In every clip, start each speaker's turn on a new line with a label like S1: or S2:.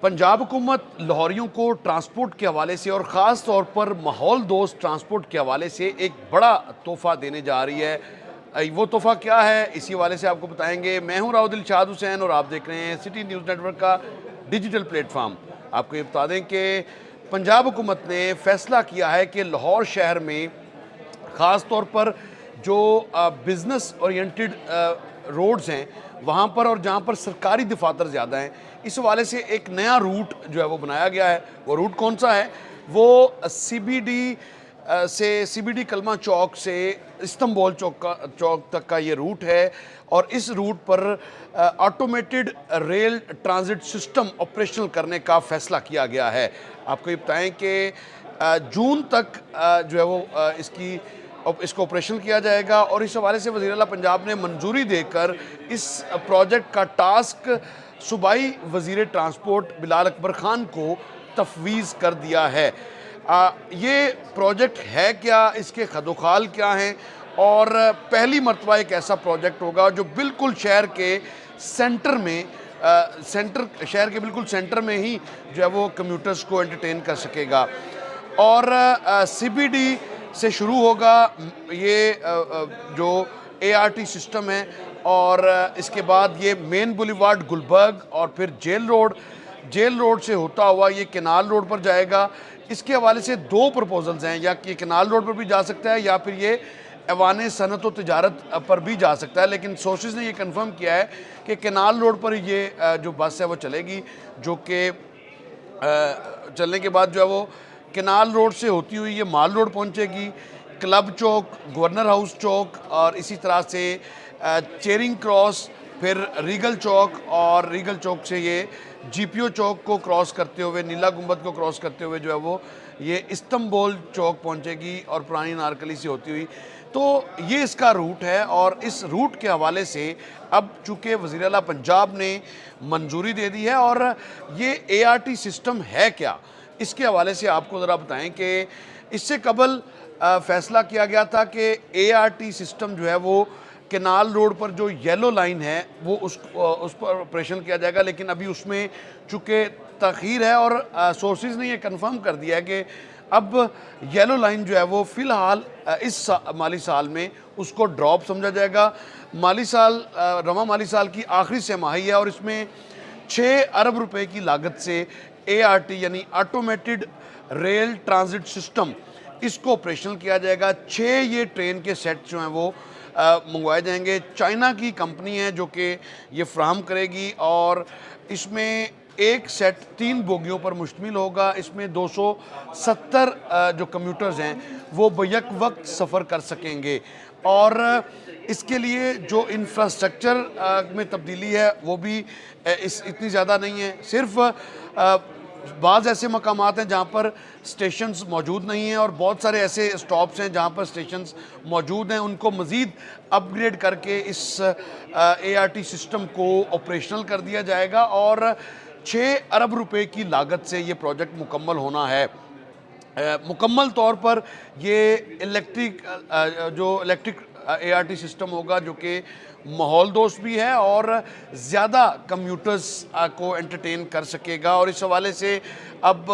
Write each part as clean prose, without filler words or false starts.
S1: पंजाब हुकूमत लाहौरियों को ट्रांसपोर्ट के हवाले से और ख़ास तौर पर माहौल दोस्त ट्रांसपोर्ट के हवाले से एक बड़ा तोहफ़ा देने जा रही है। वो तोहफ़ा क्या है, इसी हवाले से आपको बताएंगे। मैं हूं राव दिलशाद हुसैन और आप देख रहे हैं सिटी न्यूज़ नेटवर्क का डिजिटल प्लेटफॉर्म। आपको ये बता दें कि पंजाब हुकूमत ने फ़ैसला किया है कि लाहौर शहर में ख़ास तौर पर जो बिज़नेस ओरिएंटेड रोड्स हैं वहाँ पर, और जहाँ पर सरकारी दफातर ज़्यादा हैं, इस हवाले से एक नया रूट जो है वो बनाया गया है। वो रूट कौन सा है? वो सीबीडी से सीबीडी कलमा चौक से इस्तंबुल चौक तक का ये रूट है। और इस रूट पर automated rail transit system operational करने का फ़ैसला किया गया है। आपको ये बताएं कि जून तक जो है वो इसको ऑपरेशनल किया जाएगा। और इस हवाले से वज़ीर आला पंजाब ने मंजूरी देकर इस प्रोजेक्ट का टास्क सूबाई वज़ीर ट्रांसपोर्ट बिलाल अकबर ख़ान को तफवीज़ कर दिया है। ये प्रोजेक्ट है क्या, इसके खदोखाल क्या हैं, और पहली मरतबा एक ऐसा प्रोजेक्ट होगा जो बिल्कुल शहर के सेंटर में शहर के बिल्कुल सेंटर में ही जो है वो कम्यूटर्स को एंटरटेन कर सकेगा। और सीबीडी से शुरू होगा ये जो एआरटी सिस्टम है, और इसके बाद ये मेन बुलेवार्ड गुलबर्ग और फिर जेल रोड से होता हुआ ये केनाल रोड पर जाएगा। इसके हवाले से दो प्रपोजल्स हैं, या कि केनाल रोड पर भी जा सकता है या फिर ये ऐवान सनत व तिजारत पर भी जा सकता है। लेकिन सोर्सेज ने ये कंफर्म किया है कि केनाल रोड पर ये जो बस है वो चलेगी, जो कि चलने के बाद जो है वो केनाल रोड से होती हुई ये माल रोड पहुंचेगी, क्लब चौक, गवर्नर हाउस चौक, और इसी तरह से चेरिंग क्रॉस, फिर रीगल चौक, और रीगल चौक से ये जीपीओ चौक को क्रॉस करते हुए, नीला गुंबद को क्रॉस करते हुए जो है वो ये इस्तंबुल चौक पहुंचेगी, और पुरानी नारकली से होती हुई। तो ये इसका रूट है। और इस रूट के हवाले से अब चूँकि वज़ीर आला पंजाब ने मंजूरी दे दी है, और ये एआरटी सिस्टम है क्या, इसके हवाले से आपको ज़रा बताएं कि इससे कबल फ़ैसला किया गया था कि एआरटी सिस्टम जो है वो केनाल रोड पर जो येलो लाइन है वो उस पर ऑपरेशन किया जाएगा। लेकिन अभी उसमें चूँकि तख़ीर है, और सोर्सेज ने ये कंफर्म कर दिया है कि अब येलो लाइन जो है वो फ़िलहाल इस माली साल में उसको ड्रॉप समझा जाएगा। रवा माली साल की आखिरी तिमाही है, और इसमें 6 अरब रुपए की लागत से एआरटी यानी ऑटोमेटेड रेल ट्रांजिट सिस्टम, इसको ऑपरेशनल किया जाएगा। 6 ये ट्रेन के सेट जो हैं वो मंगवाए जाएंगे। चाइना की कंपनी है जो कि ये फ्राहम करेगी, और इसमें एक सेट 3 बोगियों पर मुश्तमिल होगा। इसमें 270 जो कम्यूटर्स हैं वो बैक वक्त सफ़र कर सकेंगे। और इसके लिए जो इंफ्रास्ट्रक्चर में तब्दीली है वो भी इतनी ज़्यादा नहीं है। सिर्फ बाज़ ऐसे मकामात हैं जहाँ पर स्टेशंस मौजूद नहीं हैं, और बहुत सारे ऐसे स्टॉप्स हैं जहाँ पर स्टेशंस मौजूद हैं। उनको मज़ीद अपग्रेड करके इस एआरटी सिस्टम को ऑपरेशनल कर दिया जाएगा, और 6 अरब रुपए की लागत से ये प्रोजेक्ट मुकम्मल होना है। मुकम्मल तौर पर ये इलेक्ट्रिक एआरटी सिस्टम होगा जो कि माहौल दोस्त भी है और ज़्यादा कम्यूटर्स को एंटरटेन कर सकेगा। और इस हवाले से अब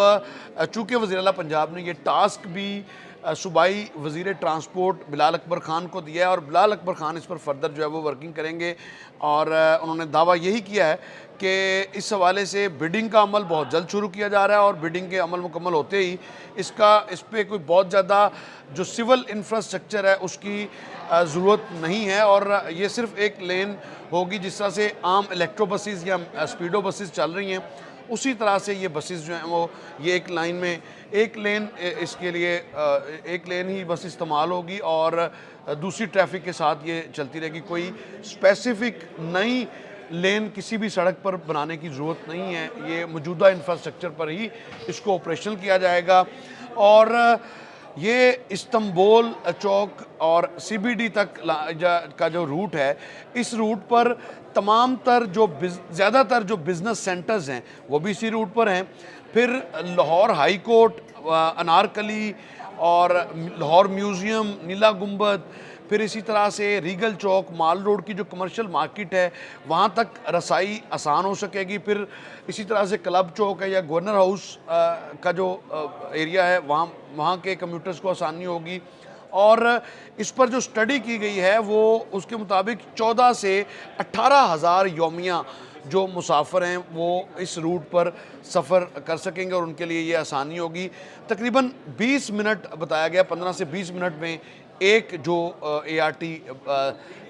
S1: चूँकि वज़ीर आला पंजाब ने ये टास्क भी सूबाई वज़ीर ट्रांसपोर्ट बिलाल अकबर ख़ान को दिया है, और बिलाल अकबर ख़ान इस पर फर्दर जो है वो वर्किंग करेंगे। और उन्होंने दावा यही किया है कि इस हवाले से बिडिंग का अमल बहुत जल्द शुरू किया जा रहा है, और बिडिंग के अमल मुकम्मल होते ही इस पर कोई बहुत ज़्यादा जो सिविल इंफ्रास्ट्रक्चर है उसकी ज़रूरत नहीं है। और ये सिर्फ एक लेन होगी, जिस तरह से आम इलेक्ट्रो बसेस या स्पीडो बसेस चल रही हैं, उसी तरह से ये बसेस जो हैं वो ये एक लाइन में एक लेन इसके लिए एक लेन ही बस इस्तेमाल होगी, और दूसरी ट्रैफिक के साथ ये चलती रहेगी। कोई स्पेसिफिक नई लेन किसी भी सड़क पर बनाने की ज़रूरत नहीं है। ये मौजूदा इंफ्रास्ट्रक्चर पर ही इसको ऑपरेशनल किया जाएगा। और ये इस्तंबुल चौक और सीबीडी तक का जो रूट है, इस रूट पर ज़्यादातर जो बिज़नेस सेंटर्स हैं वो भी इसी रूट पर हैं। फिर लाहौर हाई कोर्ट, अनारकली और लाहौर म्यूज़ियम, नीला गुंबद, फिर इसी तरह से रीगल चौक, माल रोड की जो कमर्शियल मार्केट है वहाँ तक रसाई आसान हो सकेगी। फिर इसी तरह से क्लब चौक है या गवर्नर हाउस का जो एरिया है वहाँ वहाँ के कम्यूटर्स को आसानी होगी। और इस पर जो स्टडी की गई है वो उसके मुताबिक 14 से 18,000 यौमिया जो मुसाफिर हैं वो इस रूट पर सफ़र कर सकेंगे और उनके लिए ये आसानी होगी। तकरीबन 20 मिनट बताया गया, 15 से 20 मिनट में एक जो ART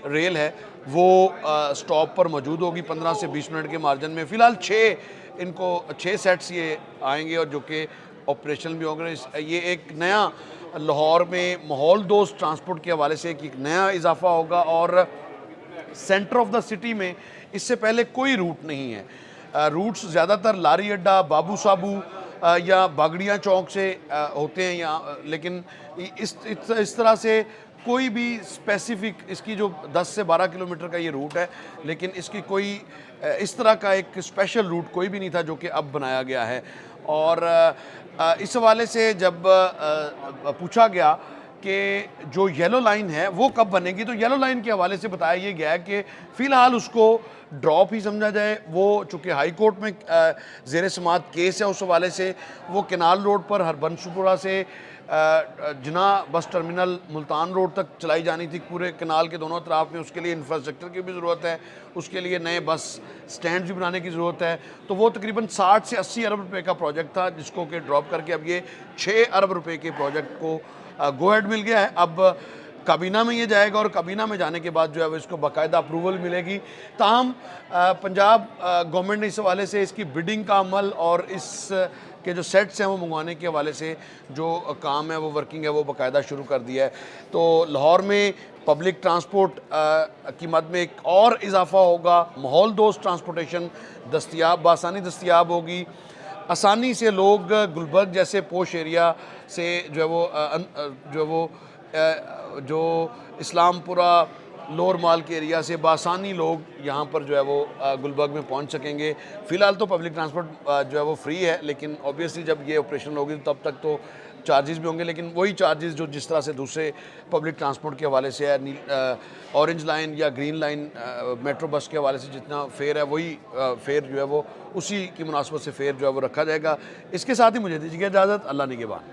S1: रेल है वो स्टॉप पर मौजूद होगी 15 से 20 मिनट के मार्जिन में। फ़िलहाल 6 सेट्स ये आएंगे और जो कि ऑपरेशनल भी होंगे। ये एक नया लाहौर में माहौल दोस्त ट्रांसपोर्ट के हवाले से एक नया इजाफा होगा और सेंटर ऑफ द सिटी में इससे पहले कोई रूट नहीं है। रूट्स ज़्यादातर लारी अड्डा, बाबू साबू या बागड़ियाँ चौक से होते हैं यहाँ, लेकिन इस तरह से कोई भी स्पेसिफिक इसकी जो 10 से 12 किलोमीटर का ये रूट है, लेकिन इसकी कोई इस तरह का एक स्पेशल रूट कोई भी नहीं था जो कि अब बनाया गया है। और इस हवाले से जब पूछा गया कि जो येलो लाइन है वो कब बनेगी, तो येलो लाइन के हवाले से बताया ये गया है कि फ़िलहाल उसको ड्रॉप ही समझा जाए। वो चूँकि हाई कोर्ट में ज़ेर समाअत केस है, उस हवाले से वो केनाल रोड पर हरबंशपुरा से जिना बस टर्मिनल मुल्तान रोड तक चलाई जानी थी पूरे कनाल के दोनों तरफ में। उसके लिए इंफ्रास्ट्रक्चर की भी ज़रूरत है, उसके लिए नए बस स्टैंड भी बनाने की ज़रूरत है। तो वो तकरीबन 60 से 80 अरब रुपए का प्रोजेक्ट था जिसको कि ड्रॉप करके अब ये 6 अरब रुपए के प्रोजेक्ट को गो हेड मिल गया है। अब काबीना में ये जाएगा और काबीना में जाने के बाद जो है वो इसको बाकायदा अप्रूवल मिलेगी। ताहम पंजाब गवर्नमेंट ने इस हवाले से इसकी बिडिंग का अमल और इस के जो सेट्स हैं वो मंगवाने के हवाले से जो काम है वो वर्किंग है वो बाकायदा शुरू कर दिया है। तो लाहौर में पब्लिक ट्रांसपोर्ट की मद में एक और इजाफा होगा। माहौल दोस्त ट्रांसपोर्टेशन बासानी दस्तयाब होगी। आसानी से लोग गुलबर्ग जैसे पोश एरिया से जो इस्लामपुरा लोअर माल के एरिया से बासानी लोग यहाँ पर जो है वो गुलबर्ग में पहुँच सकेंगे। फ़िलहाल तो पब्लिक ट्रांसपोर्ट जो है वो फ्री है, लेकिन ऑब्वियसली जब ये ऑपरेशन होगी तब तक तो चार्जेस भी होंगे, लेकिन वही चार्जेस जो जिस तरह से दूसरे पब्लिक ट्रांसपोर्ट के हवाले से है, ऑरेंज लाइन या ग्रीन लाइन मेट्रो बस के हवाले से जितना फेयर है वही फेयर जो है वो उसी की मुनासबत से फेयर जो है वो रखा जाएगा। इसके साथ ही मुझे दीजिए इजाज़त। अल्लाह निगहबान।